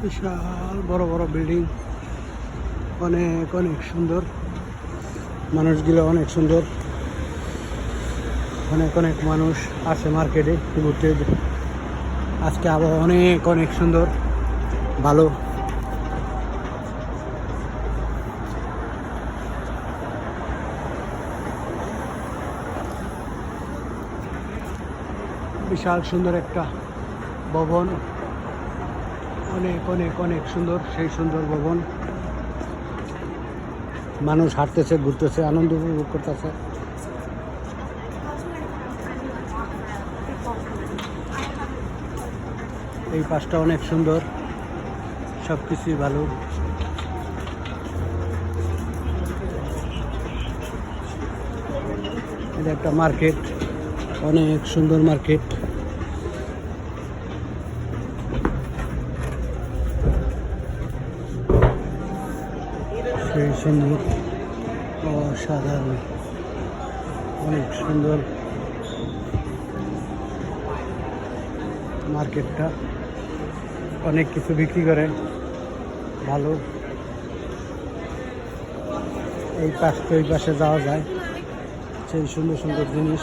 বিশাল বড় বড় বিল্ডিং, অনেক অনেক সুন্দর, মানুষগুলো অনেক সুন্দর, অনেক অনেক মানুষ আসে মার্কেটে ঘুরতে। আজকে আবহাওয়া অনেক অনেক সুন্দর, ভালো। বিশাল সুন্দর একটা ভবন, অনেক অনেক অনেক সুন্দর, সেই সুন্দর ভবন। মানুষ হাঁটতেছে, ঘুরতেছে, আনন্দ উপভোগ করতেছে। এই পাশটা অনেক সুন্দর, সব কিছুই ভালো। এটা একটা মার্কেট, অনেক সুন্দর মার্কেট। সেই সুন্দর, অসাধারণ, অনেক সুন্দর মার্কেটটা। অনেক কিছু বিক্রি করে, ভালো। এই পাশ তো এই পাশে যাওয়া যায়, সেই সুন্দর সুন্দর জিনিস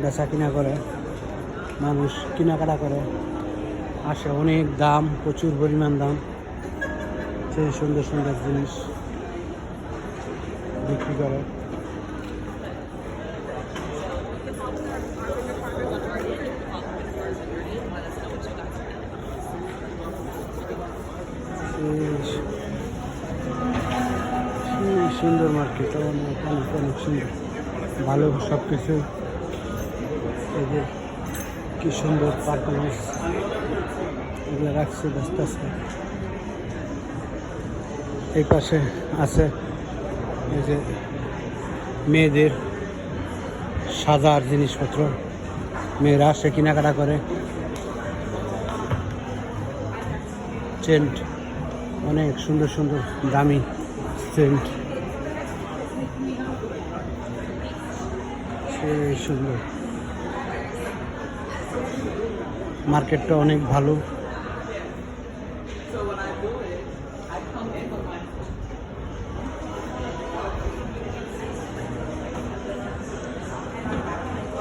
বেচা কিনা করে, মানুষ কেনাকাটা করে, আসে। অনেক দাম, প্রচুর পরিমাণ দাম, সেই সুন্দর সুন্দর জিনিস বিক্রি করে। সুন্দর মার্কেট, অনেক অনেক অনেক সুন্দর, ভালো সব কিছু। এই যে কি সুন্দর পারফরমেন্স এগুলো রাখছে আস্তে আস্তে। এই পাশে আছে এই যে মেয়েদের সাজার জিনিসপত্র, মেয়েরা আসে কেনাকাটা করে। সেন্ট, অনেক সুন্দর সুন্দর দামি সেন্ট, সেই সুন্দর। মার্কেটটা অনেক ভালো।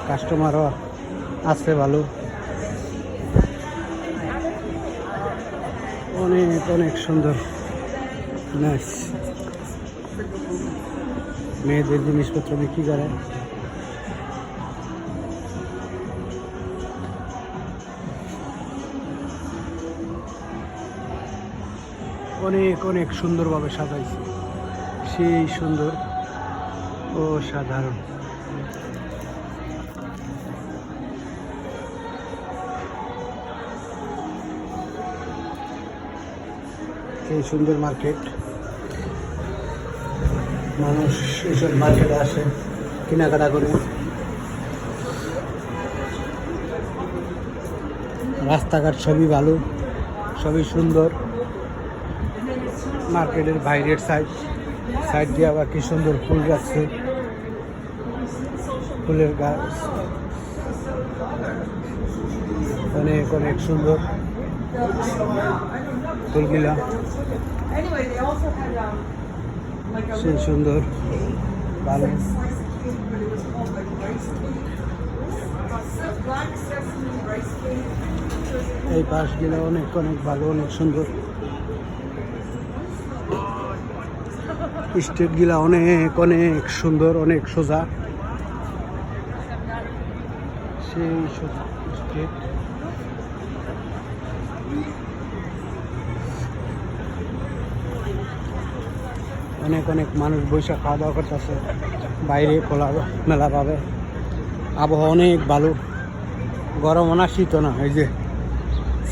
কাস্টমারও আছে ভালো, অনেক অনেক সুন্দর, নাইস। মেয়েদের জিনিসপত্র বিক্রি করে। অনেক অনেক সুন্দরভাবে সাজাইছে, সেই সুন্দর, অসাধারণ। এই সুন্দর মার্কেট, মানুষ এইসব মার্কেটে আসে কেনাকাটা করে। রাস্তাঘাট সবই ভালো, সবই সুন্দর। মার্কেটের বাইরের সাইড দিয়ে আবার কি সুন্দর ফুল গাছে, ফুলের গাছ, অনেক অনেক সুন্দর ফুলগুলা, সেই সুন্দর, ভালো। এই পাশগুলো অনেক অনেক ভালো, অনেক সুন্দর। স্টেটগুলা অনেক অনেক সুন্দর, অনেক সোজা, সেই সোজা স্টেট। অনেক অনেক মানুষ বৈশাখ খাওয়া দাওয়া করতেছে, বাইরে খোলা মেলা পাবে। আবহাওয়া অনেক ভালো, গরমও না শীতও না। এই যে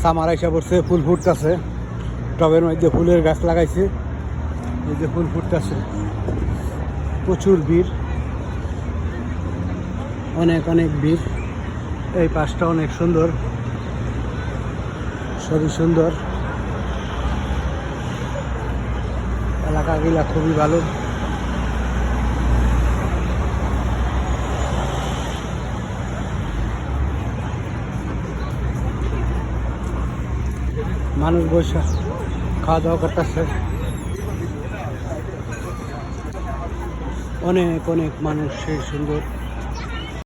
সামার আইসা পড়ছে, ফুল ফুটতেছে, টবের মধ্যে ফুলের গাছ লাগাইছে, এই যে ফুল ফুটতেছে, প্রচুর ভিড়, অনেক অনেক ভিড়। এই পাশটা অনেক সুন্দর, সবই সুন্দর, এলাকাগুলা খুবই ভালো। মানুষ বসে খাওয়া দাওয়া করতেছে। অনেক অনেক মানুষ, সেই সুন্দর